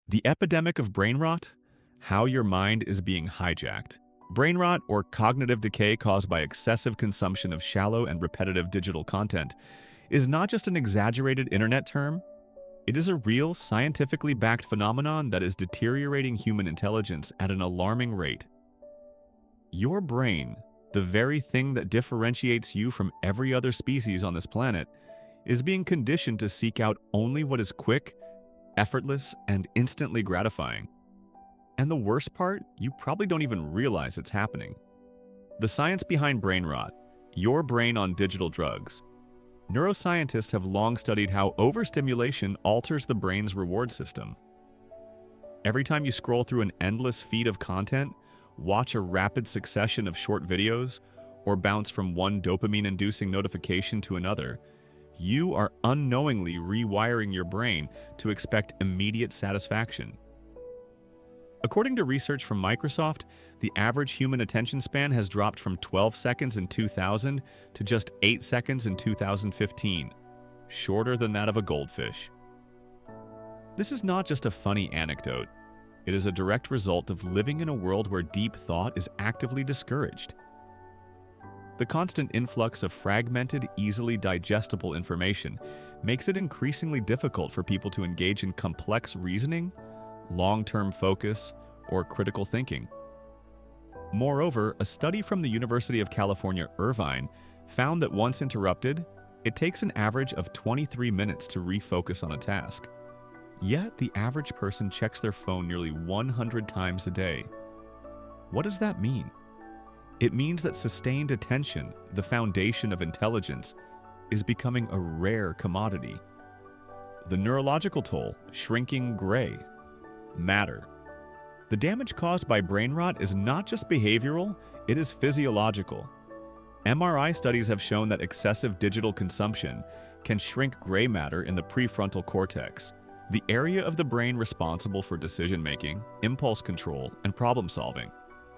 The epidemic of brain rot? How your mind is being hijacked. Brain rot, or cognitive decay caused by excessive consumption of shallow and repetitive digital content, is not just an exaggerated internet term. It is a real, scientifically backed phenomenon that is deteriorating human intelligence at an alarming rate. Your brain, the very thing that differentiates you from every other species on this planet, is being conditioned to seek out only what is quick, effortless, and instantly gratifying. And the worst part, you probably don't even realize it's happening. The science behind brain rot, your brain on digital drugs. Neuroscientists have long studied how overstimulation alters the brain's reward system. Every time you scroll through an endless feed of content, watch a rapid succession of short videos, or bounce from one dopamine-inducing notification to another, you are unknowingly rewiring your brain to expect immediate satisfaction. According to research from Microsoft, the average human attention span has dropped from 12 seconds in 2000 to just 8 seconds in 2015, shorter than that of a goldfish. This is not just a funny anecdote. It is a direct result of living in a world where deep thought is actively discouraged. The constant influx of fragmented, easily digestible information makes it increasingly difficult for people to engage in complex reasoning, long-term focus, or critical thinking. Moreover, a study from the University of California, Irvine, found that once interrupted, it takes an average of 23 minutes to refocus on a task. Yet, the average person checks their phone nearly 100 times a day. What does that mean? It means that sustained attention, the foundation of intelligence, is becoming a rare commodity. The neurological toll, shrinking gray. Matter. The damage caused by brain rot is not just behavioral, it is physiological. MRI studies have shown that excessive digital consumption can shrink gray matter in the prefrontal cortex, the area of the brain responsible for decision-making, impulse control, and problem-solving.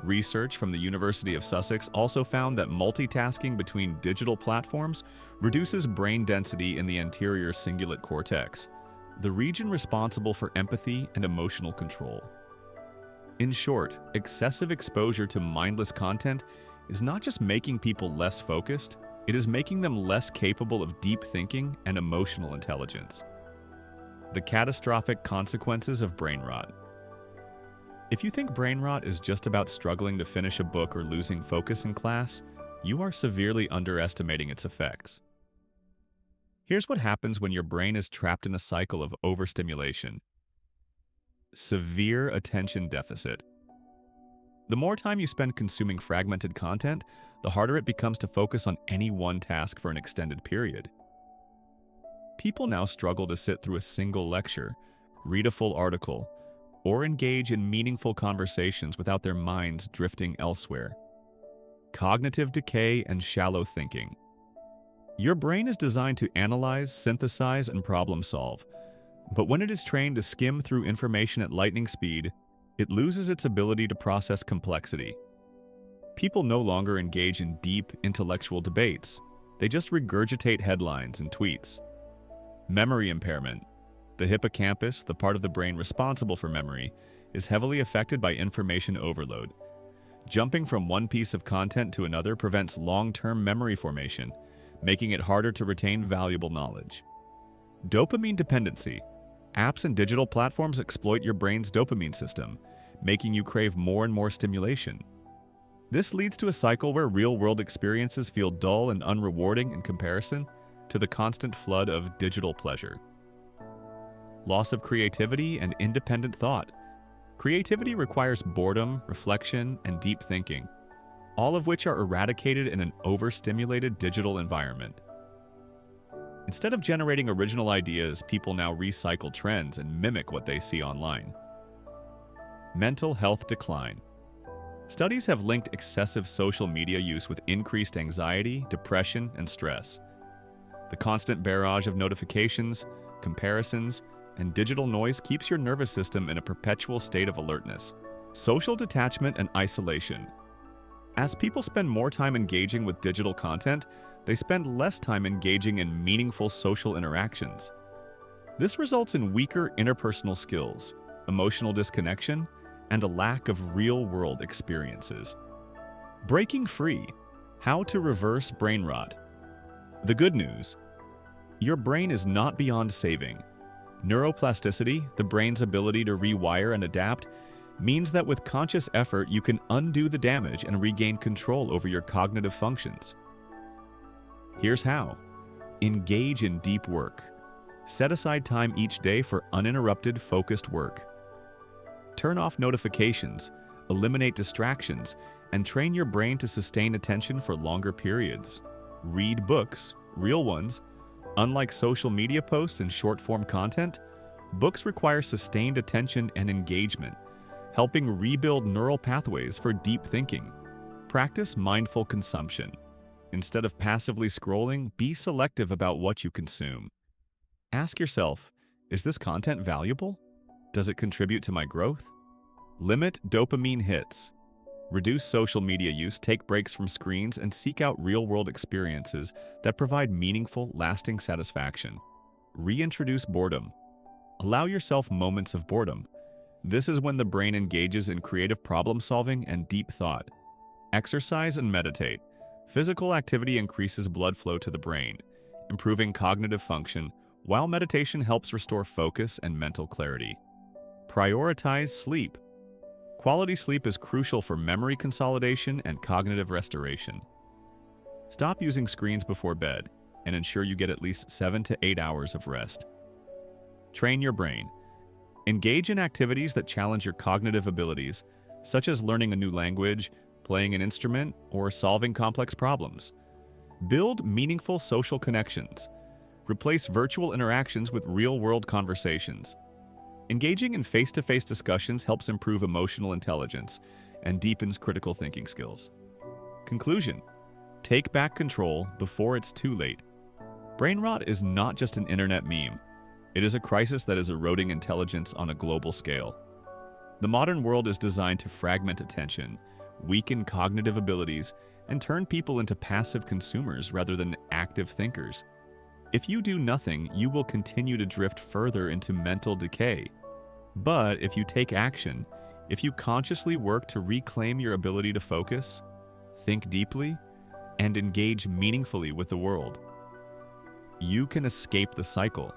Research from the University of Sussex also found that multitasking between digital platforms reduces brain density in the anterior cingulate cortex, the region responsible for empathy and emotional control. In short, excessive exposure to mindless content is not just making people less focused, it is making them less capable of deep thinking and emotional intelligence. The catastrophic consequences of brain rot. If you think brain rot is just about struggling to finish a book or losing focus in class, you are severely underestimating its effects. Here's what happens when your brain is trapped in a cycle of overstimulation. Severe attention deficit. The more time you spend consuming fragmented content, the harder it becomes to focus on any one task for an extended period. People now struggle to sit through a single lecture, read a full article, or engage in meaningful conversations without their minds drifting elsewhere. Cognitive decay and shallow thinking. Your brain is designed to analyze, synthesize, and problem solve, but when it is trained to skim through information at lightning speed, it loses its ability to process complexity. People no longer engage in deep, intellectual debates. They just regurgitate headlines and tweets. Memory impairment. The hippocampus, the part of the brain responsible for memory, is heavily affected by information overload. Jumping from one piece of content to another prevents long-term memory formation, making it harder to retain valuable knowledge. Dopamine dependency. Apps and digital platforms exploit your brain's dopamine system, making you crave more and more stimulation. This leads to a cycle where real-world experiences feel dull and unrewarding in comparison to the constant flood of digital pleasure. Loss of creativity and independent thought. Creativity requires boredom, reflection, and deep thinking, all of which are eradicated in an overstimulated digital environment. Instead of generating original ideas, people now recycle trends and mimic what they see online. Mental health decline. Studies have linked excessive social media use with increased anxiety, depression, and stress. The constant barrage of notifications, comparisons, and digital noise keeps your nervous system in a perpetual state of alertness. Social detachment and isolation. As people spend more time engaging with digital content, they spend less time engaging in meaningful social interactions. This results in weaker interpersonal skills, emotional disconnection, and a lack of real-world experiences. Breaking free: how to reverse brain rot. The good news: your brain is not beyond saving. Neuroplasticity, the brain's ability to rewire and adapt, means that with conscious effort you can undo the damage and regain control over your cognitive functions. Here's how. Engage in deep work. Set aside time each day for uninterrupted, focused work. Turn off notifications, eliminate distractions, and train your brain to sustain attention for longer periods. Read books, real ones. Unlike social media posts and short-form content, books require sustained attention and engagement, helping rebuild neural pathways for deep thinking. Practice mindful consumption. Instead of passively scrolling, be selective about what you consume. Ask yourself, is this content valuable? Does it contribute to my growth? Limit dopamine hits. Reduce social media use, take breaks from screens, and seek out real-world experiences that provide meaningful, lasting satisfaction. Reintroduce boredom. Allow yourself moments of boredom. This is when the brain engages in creative problem-solving and deep thought. Exercise and meditate. Physical activity increases blood flow to the brain, improving cognitive function, while meditation helps restore focus and mental clarity. Prioritize sleep. Quality sleep is crucial for memory consolidation and cognitive restoration. Stop using screens before bed and ensure you get at least 7 to 8 hours of rest. Train your brain. Engage in activities that challenge your cognitive abilities, such as learning a new language, playing an instrument, or solving complex problems. Build meaningful social connections. Replace virtual interactions with real-world conversations. Engaging in face-to-face discussions helps improve emotional intelligence and deepens critical thinking skills. Conclusion: take back control before it's too late. Brain rot is not just an internet meme. It is a crisis that is eroding intelligence on a global scale. The modern world is designed to fragment attention, weaken cognitive abilities, and turn people into passive consumers rather than active thinkers. If you do nothing, you will continue to drift further into mental decay. But if you take action, if you consciously work to reclaim your ability to focus, think deeply, and engage meaningfully with the world, you can escape the cycle.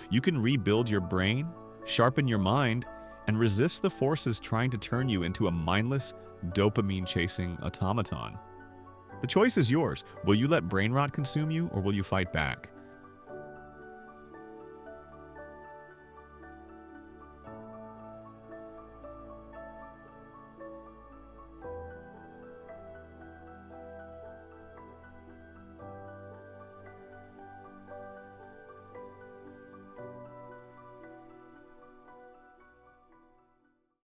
You can rebuild your brain, sharpen your mind, and resist the forces trying to turn you into a mindless, dopamine-chasing automaton. The choice is yours. Will you let brain rot consume you, or will you fight back?